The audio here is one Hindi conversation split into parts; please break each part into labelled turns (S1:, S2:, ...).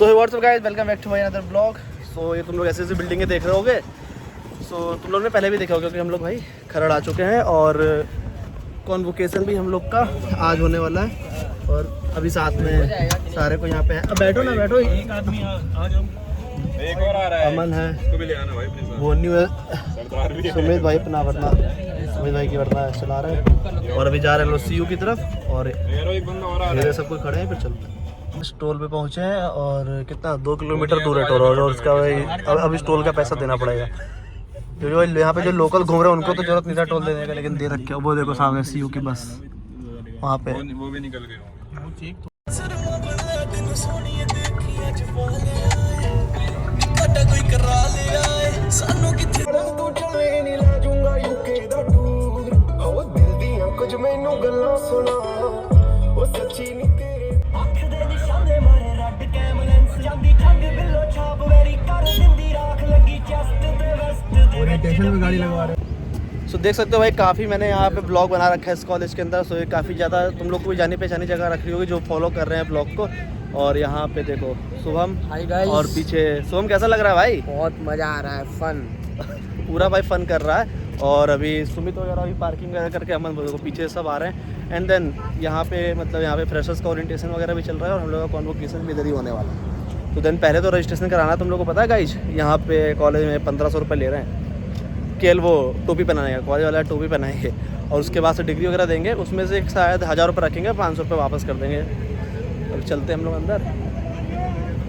S1: So what's up guys, welcome back to my another blog. So ये तुम लोग ऐसे ऐसे बिल्डिंगें देख रहे होगे। सो तुम लोग ने पहले भी देखा होगा क्योंकि हम लोग भाई खरड़ आ चुके हैं और कॉन्वोकेशन भी हम लोग का आज होने वाला है। और अभी साथ में सारे को यहाँ पे है। अब बैठो ना, बैठो।
S2: एक आदमी आ जाओ, एक और आ रहा है।
S1: अमन है,
S2: इसको भी ले आना भाई अपने साथ।
S1: बोन्यू है,
S2: सरदार भी है।
S1: सुमित भाई अपना वरना सुमित भाई की वरना चला रहे हैं। और अभी जा रहे हैं लोग CU की तरफ और
S2: एक बंदा और आ रहा है।
S1: सब कुछ खड़े हैं। फिर चलते हैं। स्टॉल पे पहुंचे हैं और कितना 2 किलोमीटर दूर है टोल और उसका अभी स्टॉल का पैसा देना पड़ेगा क्योंकि यहाँ पे जो लोकल घूम रहे हैं उनको तो जरूरत नहीं था टोल देने का, लेकिन दे रखे हो। वो देखो सामने CU की बस वहाँ पे।
S2: वो भी निकल गए होंगे।
S1: गाड़ी लगवा रहे सो देख सकते हो भाई, काफ़ी मैंने यहाँ पे ब्लॉग बना रखा है इस कॉलेज के अंदर। सो ये काफ़ी ज़्यादा तुम लोग को भी जानी पहचानी जगह रख रही होगी जो फॉलो कर रहे हैं ब्लॉग को। और यहाँ पे देखो शुभम और पीछे शुभम, कैसा लग रहा है भाई?
S3: बहुत मज़ा आ रहा है, फन
S1: पूरा भाई फन कर रहा है। और अभी सुमित वगैरह अभी पार्किंग वगैरह करके अमन को पीछे सब आ रहे हैं। एंड देन यहाँ पे मतलब यहाँ पे फ्रेशर्स का ओरिएंटेशन वगैरह भी चल रहा है और हम लोग का कॉन्वोकेशन भी इधर ही होने वाला है। तो देन पहले तो रजिस्ट्रेशन कराना, तुम लोग को पता है गाइज, यहाँ पे कॉलेज में 1500 रुपये ले रहे हैं केवल वो टोपी पहनाने का। कॉलेज वाला टोपी पहनाएंगे और उसके बाद से डिग्री वगैरह देंगे, उसमें से शायद 1000 रुपये रखेंगे, 500 रुपये वापस कर देंगे। और चलते हैं हम लोग अंदर।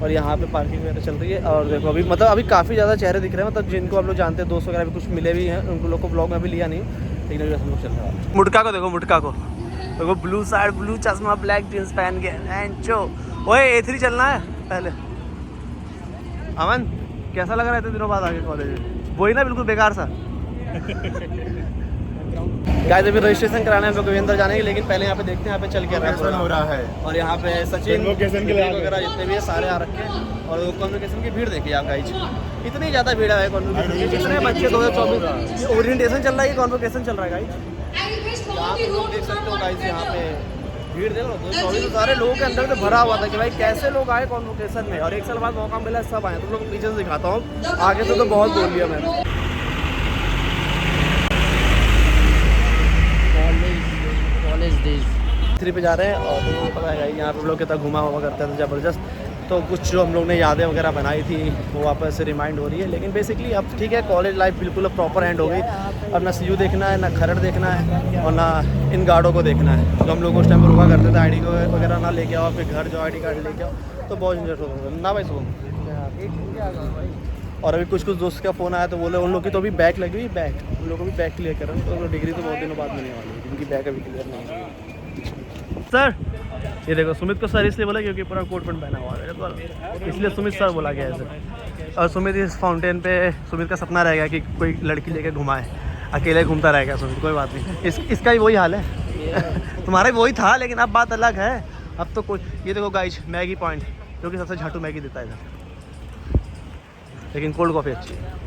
S1: और यहाँ पे पार्किंग वगैरह चल रही है। और देखो अभी मतलब अभी काफ़ी ज़्यादा चेहरे दिख रहे हैं, मतलब जिनको आप लोग जानते हैं, दोस्त वगैरह भी कुछ मिले भी हैं, उनको लोग को ब्लॉग में भी लिया नहीं, लेकिन अभी हम लोग चल रहे हैं। मुटका को देखो, मुटका को देखो, ब्लू शर्ट, ब्लू चश्मा, ब्लैक जींस पहन के। ओए A3 चलना है पहले। अमन कैसा लग रहा है इतने दिनों बाद आगे कॉलेज में? वही ना बिल्कुल बेकार सा। गाइस अभी रजिस्ट्रेशन कराना है हम लोग को अंदर जाने के, लेकिन पहले यहाँ पे देखते हैं यहाँ पे चल के
S2: हो रहा है।
S1: और यहाँ पे सचिन
S2: कन्वोकेशन के लिए
S1: वगैरह जितने भी है सारे आ रखे हैं। और कॉन्वोकेशन की भीड़ देखिए आप गाइस, इतनी ज़्यादा भीड़ है कॉन्वोकेशन की। कितने बच्चे 2024 ओरिएंटेशन चल रहा है, कॉन्वोकेशन चल रहा है गाइस। आप लोग देख सकते हो गाइस, यहाँ पे भीड़ देखो 2024 सारे लोगों के अंदर तो भरा हुआ था कि भाई कैसे लोग आए कॉन्वोकेशन में। और 1 साल बाद मौका मिला, सब आए। तुम लोग पीछे से दिखाता हूँ, आगे से तो बहुत बोल लिया मैंने।
S3: कॉलेज डेज
S1: 3 पे जा रहे हैं और तुम लोग को पता है यहाँ पे हम लोग कितना घुमा हुआ करते थे ज़बरदस्त। तो कुछ जो हम लोग ने यादें वगैरह बनाई थी वो वापस से रिमाइंड हो रही है। लेकिन बेसिकली अब ठीक है, कॉलेज लाइफ बिल्कुल अब प्रॉपर एंड हो गई। अब ना CU देखना है, ना खरड़ देखना है और ना इन गार्डों को देखना है। तो हम लोग उस टाइम पर रुका करते थे, ID को वगैरह ना लेके आओ, फिर घर जो ID कार्ड लेके आओ, तो बहुत इंजॉय होता था ना भाई सुबह। और अभी कुछ दोस्त का फ़ोन आया तो बोले उन लोग की तो अभी बैक लगी हुई, बैक उन लोगों को भी बैक क्लियर कर रहे हैं। तो डिग्री तो बहुत दिनों बाद मिलने वाली है, जिनकी बैक अभी क्लियर नहीं है। सर ये देखो, सुमित को सर इसलिए बोला क्योंकि पूरा कोट पैंट पहना हुआ है, इसलिए सुमित सर बोला गया ऐसे। और सुमित इस फाउंटेन पे, सुमित का सपना रहेगा कि कोई लड़की लेके घुमाए, अकेले घूमता रहेगा सुमित। कोई बात नहीं, इसका भी वही हाल है। तुम्हारा भी वही था, लेकिन अब बात अलग है। अब तो कोई, ये देखो गाइस, मैगी पॉइंट जो कि सबसे झाटू मैगी देता है इधर, लेकिन कोल्ड कॉफ़ी अच्छी है।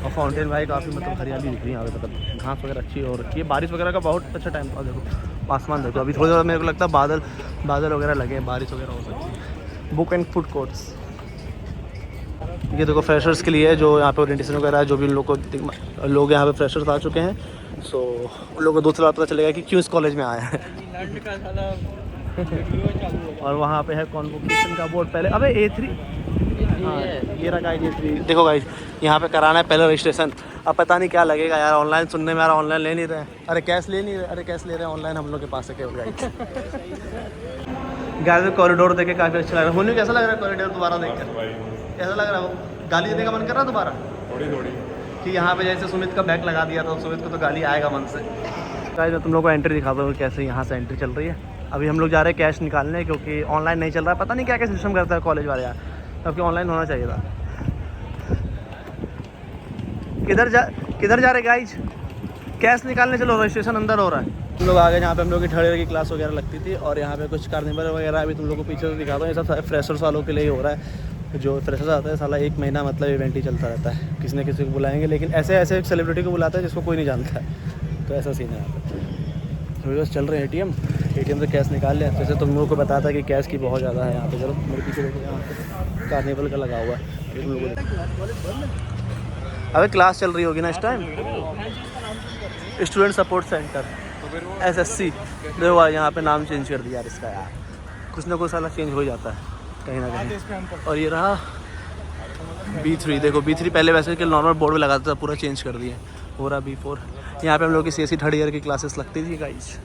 S1: और फाउंटेन भाई काफ़ी मतलब हरियाली दिख रही है यहाँ पे, मतलब घास वगैरह अच्छी हो रखी है। बारिश वगैरह का बहुत अच्छा टाइम था। देखो आसमान देखो, अभी थोड़ी देर मेरे को लगता है बादल वगैरह लगे हैं, बारिश वगैरह हो सकती है। बुक एंड फूड कोर्ट्स, ये देखो फ्रेशर्स के लिए जो यहाँ पे ओरिएंटेशन वगैरह है, जो भी लोग यहाँ पे फ्रेशर्स आ चुके हैं। सो उन लोगों को दूसरा पता चलेगा कि क्यों इस कॉलेज में आए हैं। और वहाँ पे है कॉन्वोकेशन का बोर्ड। पहले अबे A3 हाँ, ये रहा गाइस A3। देखो गाइस, यहाँ पे कराना है पहले रजिस्ट्रेशन। अब पता नहीं क्या लगेगा यार, ऑनलाइन सुनने में आ रहा, ऑनलाइन ले नहीं रहे। अरे कैश ले नहीं रहे, अरे कैश ले रहे हैं ऑनलाइन हम लोग के पास है केवल गाइस। गाइस कॉरिडोर देख के काफ़ी अच्छा लग रहा है। होने कैसा लग रहा है कॉरिडोर दोबारा देख कर? कैसा लग रहा है? वो गाली देने का मन कर रहा है दोबारा
S2: थोड़ी
S1: कि यहाँ पे जैसे सुमित का बैग लगा दिया था, सुमित को तो गाली आएगा मन से। गाइस मैं तुम लोग को एंट्री दिखाता हूँ कैसे यहाँ से एंट्री चल रही है। अभी हम लोग जा रहे हैं कैश निकालने, क्योंकि ऑनलाइन नहीं चल रहा है। पता नहीं क्या क्या सिस्टम करता है कॉलेज वाले यार, क्योंकि ऑनलाइन होना चाहिए था। किधर जा रहे गाइज? कैश निकालने चलो, रजिस्ट्रेशन अंदर हो रहा है। तुम लोग आगे जहाँ पे हम लोग की थर्ड की क्लास वगैरह लगती थी, और यहाँ पे कुछ कार्निवल वगैरह अभी तुम लोग को पीछे से दिखाता हूँ। ये सब फ्रेशर्स वालों के लिए ही हो रहा है। जो फ्रेशर्स आता है साला 1 महीना मतलब इवेंट ही चलता रहता है, किसी न किसी को बुलाएंगे, लेकिन ऐसे ऐसे सेलिब्रिटी को बुलाता है जिसको कोई नहीं जानता है। तो ऐसा सीन है यहाँ पे। तो बस चल रहे हैं ATM। ATM से कैश निकाल लिया। जैसे तुम लोगों को बताया था कि कैश की बहुत ज़्यादा है यहाँ पे। चलो मेरे पीछे देखो, यहाँ पे कार्निवल का लगा हुआ है। तुम लोगों को अबे क्लास चल रही होगी ना इस time. Student support centre SSC। देखो भाई यहाँ पे नाम चेंज कर दिया यार इसका यार। कुछ ना कुछ साला चेंज हो जाता है कहीं ना कहीं। और ये रहा B3। देखो B3 पहले वैसे कि नॉर्मल बोर्ड में लगाता था, पूरा चेंज कर दिया। हो रहा B4। यहाँ पे हम लोग की CSE थर्ड ईयर की क्लासेस लगती थी गाइस।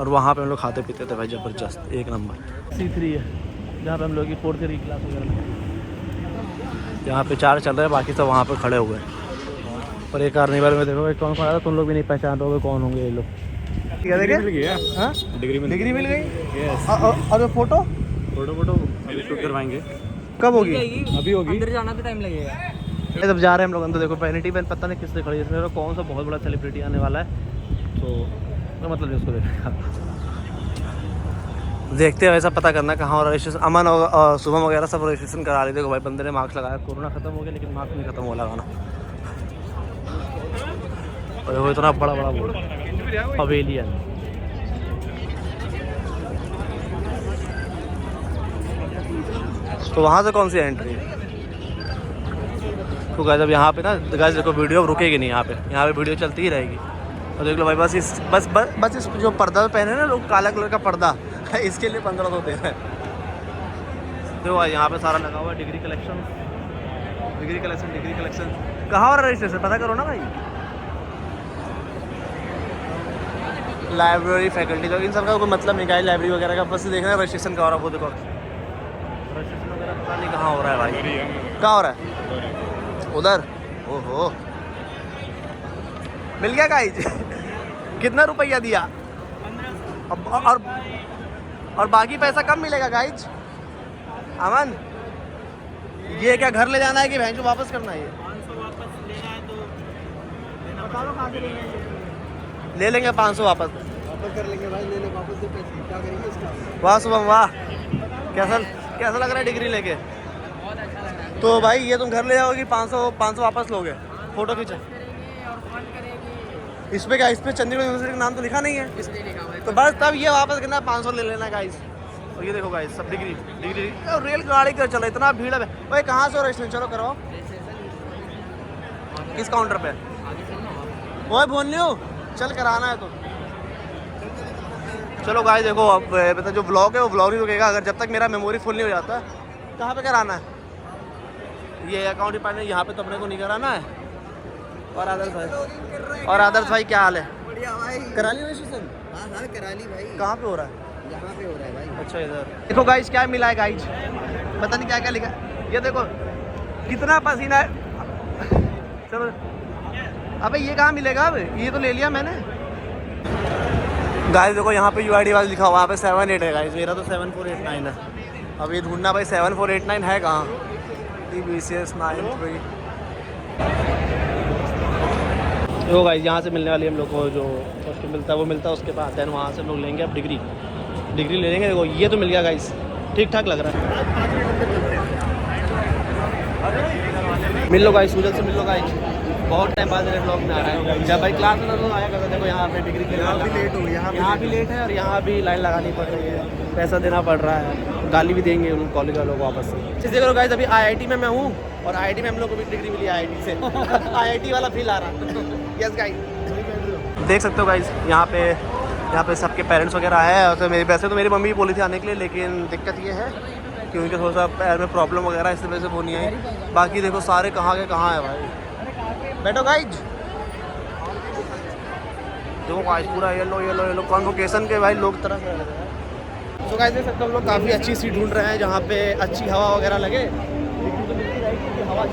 S1: और वहाँ पे हम लोग खाते पीते थे भाई ज़बरदस्त, एक नंबर। C3 है जहाँ पे हम लोग की फोर्थ ईयर की क्लास वगैरह लगती है। यहाँ पे 4 चल रहे हैं, बाकी सब वहाँ पे खड़े हुए हैं। और एक कार्निवल में देखो कौन खड़ा था, तुम लोग भी नहीं पहचान रहे कौन होंगे ये लोग। क्या देखे? डिग्री मिल गई। और फोटो
S2: शूट करवाएंगे।
S1: कब होगी?
S3: अभी होगी। अंदर जाना तो टाइम लगेगा।
S1: जब जा रहे हैं हम लोग अंदर। देखो पैनिटी बैन पता नहीं किससे खड़ी है इसमें, कौन सा बहुत बड़ा सेलिब्रिटी आने वाला है। तो मतलब नहीं उसको देखा। देखते हैं, वैसा पता करना कहाँ हो रहा है रजिस्ट्रेशन। अमन और शुभम वगैरह सब रजिस्ट्रेशन करा रहे। देखो भाई बंदे ने मार्क्स लगाया। कोरोना खत्म हो गया लेकिन मार्क्स नहीं खत्म हो लगाना। और वो इतना बड़ा बड़ा बोर्ड पवेलियन। तो वहाँ से कौन सी एंट्री है? तो गाइस अब यहाँ पे ना गाइस देखो वीडियो रुकेगी नहीं यहाँ पे वीडियो चलती ही रहेगी। और देख लो भाई बस इस जो पर्दा पहने ना लोग, काला कलर का पर्दा, इसके लिए 1500 दे रहे हैं। देखो भाई यहाँ पे सारा लगा हुआ है। Degree collection. कहाँ हो रहा है रजिस्ट्रेशन पता करो ना भाई। लाइब्रेरी फैकल्टी तो इन सब का कोई मतलब नहीं गाइस। लाइब्रेरी वगैरह का बस देखना है रजिस्ट्रेशन का हो रहा है। वो देखो रजिस्ट्रेशन वगैरह पता नहीं कहाँ हो रहा है भाई। कहाँ हो रहा है? उधर। ओहो मिल गया गाइस। कितना रुपया दिया? और बाकी पैसा कब मिलेगा गाइस? अमन ये क्या घर ले जाना है कि बहन को वापस करना है? ये
S3: 500 वापस लेना है तो लेना पड़ेगा।
S1: ले लेंगे 500 वापस
S3: कर लेंगे भाई। ले ले वापस से पैसे। क्या करेंगे इसका?
S1: वाह शुभम वाह। कैसा लग रहा है डिग्री लेके?
S3: बहुत अच्छा लग रहा है।
S1: तो भाई ये तुम घर ले जाओगे 500 वापस लोगे? फोटो खींचा
S3: और फन करेंगे।
S1: इस पे क्या? इस पे चंडीगढ़ यूनिवर्सिटी का नाम तो लिखा नहीं है।
S3: इसलिए लिखा हुआ है।
S1: तो बस तब ये वापस करना 500 ले लेना गाइस। और ये देखो गाइस सब डिग्री और रेलगाड़ी का चला इतना भीड़ है भाई। कहाँ से हो रजिस्ट्रेशन? चलो कराओ। किस काउंटर पे? ओए बोल लियो चल कराना है तो। चलो गाइस देखो अब मतलब जो ब्लॉग है वो ब्लॉग ही रुकेगा अगर जब तक मेरा मेमोरी फुल नहीं हो जाता। कहाँ पे कराना है? ये अकाउंट डिपार्टमेंट यहाँ पे तो अपने को नहीं कराना है। और आदर्श भाई क्या हाल है?
S3: बढ़िया भाई।
S1: करा ली रजिस्ट्रेशन?
S3: हाँ करा ली भाई।
S1: कहाँ पे हो रहा है?
S3: यहाँ पे हो रहा है भाई।
S1: अच्छा इधर देखो गाइस क्या मिला है गाइस। पता नहीं क्या क्या लिखा। ये देखो कितना पसीना है। चलो अबे ये कहाँ मिलेगा? अब ये तो ले लिया मैंने। गाइस देखो यहाँ पे UID वाला लिखा हुआ है। यहाँ पे 78 है गाइस। मेरा तो 7489 है। अब ये ढूंढना भाई 7489 है कहाँ? TBCS 93। देखो गाइस यहाँ से मिलने वाली हम लोग को जो फर्स्ट मिलता है वो मिलता है। उसके बाद देन वहाँ से हम लोग लेंगे अब डिग्री ले लेंगे। देखो ये तो मिल गया गाइस। ठीक ठाक लग रहा है। मिल लो गाइस सूजल से मिल लो गाइस। बहुत टाइम बाद मेरे ब्लॉग में आ रहा है। जब भाई क्लास में तो आया करता। देखो यहाँ पे डिग्री के लिए लेट हो गई। यहाँ भी लेट है और यहाँ भी लाइन लगानी पड़ रही है। पैसा देना पड़ रहा है। गाली भी देंगे उन कॉलेज वालों को वापस से। देखो गाइस अभी IIT में मैं हूँ और IIT में हम लोग को भी डिग्री मिली IIT से। IIT वाला फील आ रहा है। यस गाइस देख सकते हो गाइस यहाँ पे सबके पेरेंट्स वगैरह आए हैं। तो वैसे तो मेरी मम्मी भी बोली थी आने के लिए लेकिन दिक्कत ये है कि उनके थोड़ा सा पैर में प्रॉब्लम वगैरह इस वजह से वो नहीं आई। बाकी देखो सारे कहाँ के कहाँ है भाई। बैठो गाइज। देखो गाइज पूरा येलो कॉन्वोकेशन के भाई लोग तरह से। तो गाइज देख सकते हो हम लोग काफ़ी अच्छी सीट ढूंढ रहे हैं जहाँ पे अच्छी हवा वगैरह लगे। हवा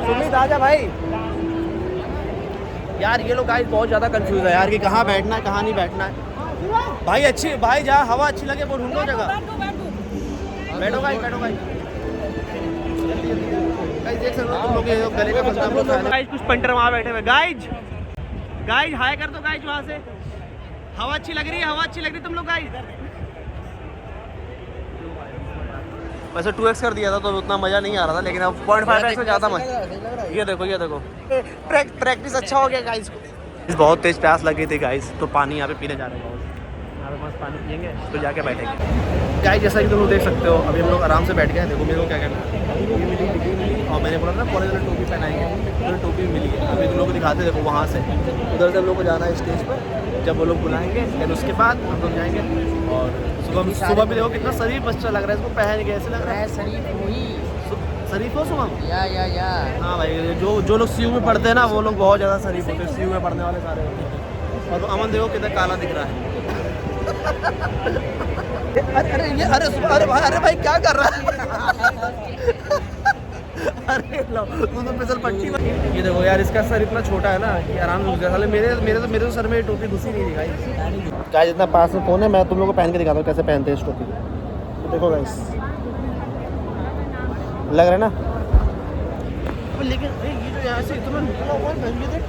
S1: सुमित आजा भाई। यार ये लोग गाइस बहुत ज़्यादा कंफ्यूज है यार कि कहाँ बैठना है कहाँ नहीं बैठना है। भाई जहाँ हवा अच्छी लगे वो ढूंढो जगह। बैठो गाइस देख सकते हो तुम लोग गले का फंसा। गाइस कुछ पंटर वहाँ बैठे हुए। गाइज हाय कर दो गाइज वहाँ से। हवा अच्छी लग रही है तुम लोग गाइज। वैसे 2x कर दिया था तो उतना मज़ा नहीं आ रहा था लेकिन अब 0.5x से ज़्यादा मज़ा। ये देखो प्रैक्टिस अच्छा हो गया गाइस। बहुत तेज़ प्यास लगी थी गाइस, तो पानी यहाँ पे पीने जा रहे हैं। यहाँ पे मस्त पानी पियेंगे, फिर जाके बैठेंगे। गाइस जैसा कि तुम लोग देख सकते हो, अभी हम लोग आराम से बैठ गए। देखो मेरे को क्या करना है, टोपी मिली, डिग्री मिली, और मैंने बोला था कॉलेज वाले टोपी पहनाएंगे, तो टोपी मिली है। अभी तुम लोग को दिखाते, देखो वहाँ से उधर से हम लोग को जाना है स्टेज पर, जब वो लोग बुलाएंगे फिर उसके बाद हम लोग जाएंगे। और सुबह भी देखो कितना शरीफ बच्चा लग रहा है, इसको पहन के ऐसे लग रहा है
S4: शरीफ वही
S1: शरीफ हो सुबह।
S4: या
S1: हाँ भाई, जो लोग सीयू में पढ़ते हैं ना, वो लोग बहुत ज़्यादा शरीफ होते हैं, सीयू में पढ़ने वाले सारे होते हैं। और अमन देखो कितना काला दिख रहा है। अरे भाई क्या कर रहा है? अरे लो तू तो फिसल पट्टी में। ये देखो यार, इसका सर इतना छोटा है ना कि आराम से घुस गया। मेरे तो सर में टोपी घुसी नहीं थी गाइस। गाइस इतना पास में फ़ोन है, मैं तुम लोगों को पहन के दिखाता हूँ कैसे पहनते हैं इस टोपी। तो देखो गाइस, लग रहा है ना, लेकिन ये जो यहाँ से इतना निकला हुआ है, ये देख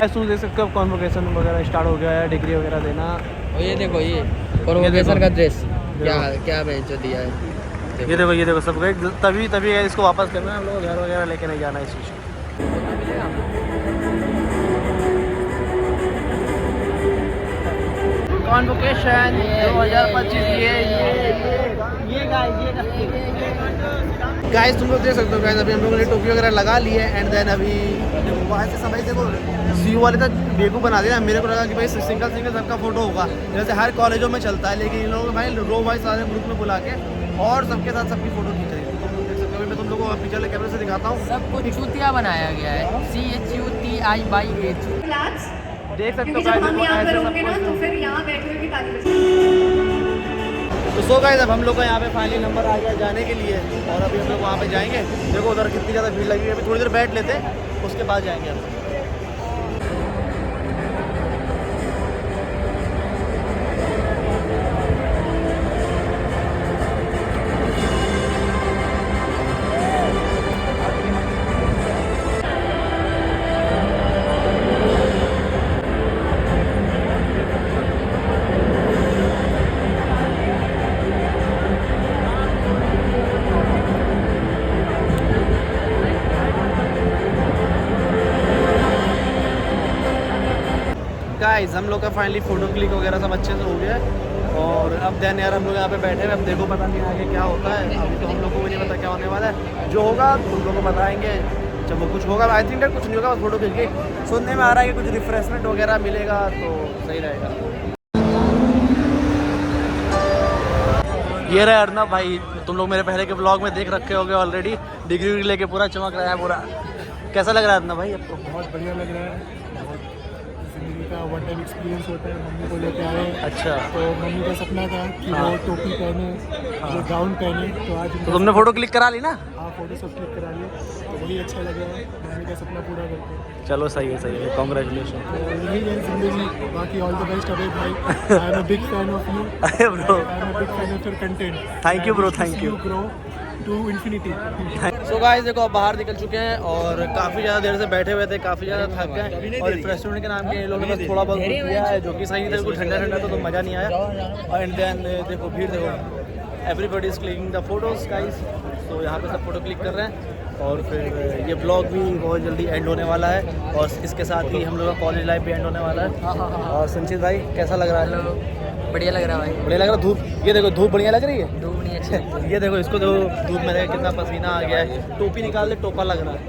S1: तुम देख सकते हो कॉन्वोकेशन वगैरह स्टार्ट हो गया है, डिग्री वगैरह देना।
S4: और ये देखो, ये कॉन्वोकेशन का ड्रेस क्या बेच दिया है।
S1: ये देखो सब गए, तभी इसको वापस करना है, हम लोग घर वगैरह लेके नहीं जाना है इस चीज़ को। कॉन्वोकेशन 2025 गाइस तुम लोग देख सकते हो गाइस, अभी हम लोगों ने टोपी वगैरह लगा ली है। एंड देन अभी वहाँ से समझ देखो सीयू वाले तक बेकूफ बना दिया। मेरे को लगा कि भाई सिंगल सबका फोटो होगा, जैसे हर कॉलेजों में चलता है, लेकिन इन लोगों भाई रो वाइज सारे ग्रुप में बुला के और सबके साथ सबकी फोटो खींच रही है। तुम लोग देख सकते हो, मैं तुम लोगों को पीछे वाले कैमरे से दिखाता हूँ।
S4: सबको चूतिया बनाया गया है, CHUTIYH।
S1: देख सकते हो
S5: जब हम यहाँ पर होंगे ना तो फिर यहाँ बैठे हुए भी ताली बजेगी।
S1: तो सो गाइस, अब हम लोग का यहाँ पे फाइनली नंबर आ गया जाने के लिए, और अभी हम लोग वहाँ पे जाएंगे। देखो उधर कितनी ज़्यादा भीड़ लगी है, अभी थोड़ी देर बैठ लेते हैं, उसके बाद जाएंगे हम। गाइस हम लोग का फाइनली फ़ोटो क्लिक वगैरह सब अच्छे से हो गया है। और अब देन यार हम लोग यहाँ पे बैठे हुए, अब देखो पता नहीं आगे क्या होता है। अभी तो हम लोग को भी नहीं पता क्या होने वाला है, जो होगा तुम लोग को बताएंगे जब वो कुछ होगा। आई थिंक कुछ नहीं होगा, बस फोटो खींच के। सुनने में आ रहा है कि कुछ रिफ्रेशमेंट वगैरह मिलेगा तो सही रहेगा। ये रहा अर्नब भाई, तुम लोग मेरे पहले के ब्लॉग में देख रखे होगे ऑलरेडी। डिग्री लेके पूरा चमक रहा है पूरा। कैसा लग रहा है अर्नब भाई आपको?
S2: बहुत बढ़िया लग रहा है, ज़िंदगी का वन टाइम एक्सपीरियंस होता है। मम्मी को लेके आए,
S1: अच्छा,
S2: तो मम्मी का सपना था कि वो टोपी पहने, वो गाउन पहने, तो आज
S1: तो तुमने फ़ोटो क्लिक करा ली ना?
S2: हाँ, फोटो सब क्लिक करा लिए, तो वही अच्छा लग रहा है, मम्मी का सपना पूरा करके।
S1: चलो सही है, कॉन्ग्रेचुलेशन।
S2: तो यही है ज़िंदगी, बाकी ऑल द बेस्ट अबे भाई। I am a big fan of you,
S1: अरे bro,
S2: I am a big fan of your content.
S1: Thank you bro, thank you.
S2: Grow to infinity.
S1: So guys देखो, अब बाहर निकल चुके हैं और काफ़ी ज़्यादा देर से बैठे हुए थे, काफ़ी ज़्यादा थक गए। और रिफ्रेशमेंट के नाम के ये लोगों ने बस थोड़ा बहुत किया है, जो कि सही नहीं था, बिल्कुल ठंडा ठंडा तो मज़ा नहीं आया। एंड देन देखो भीड़ देखो, everybody is clicking the photos guys. तो यहाँ पे सब फोटो क्लिक कर रहे हैं। और फिर ये ब्लॉग भी बहुत जल्दी एंड होने वाला है, और इसके साथ ही हम लोग का कॉलेज लाइफ भी एंड होने वाला है। और संचित भाई कैसा लग रहा है?
S4: बढ़िया लग रहा है भाई,
S1: बढ़िया लग रहा है। धूप, ये देखो धूप बढ़िया लग रही है।
S4: धूप नहीं अच्छी।
S1: ये देखो इसको, देखो धूप में देखो कितना पसीना आ गया है। टोपी निकाल दे, टोपा लग रहा है।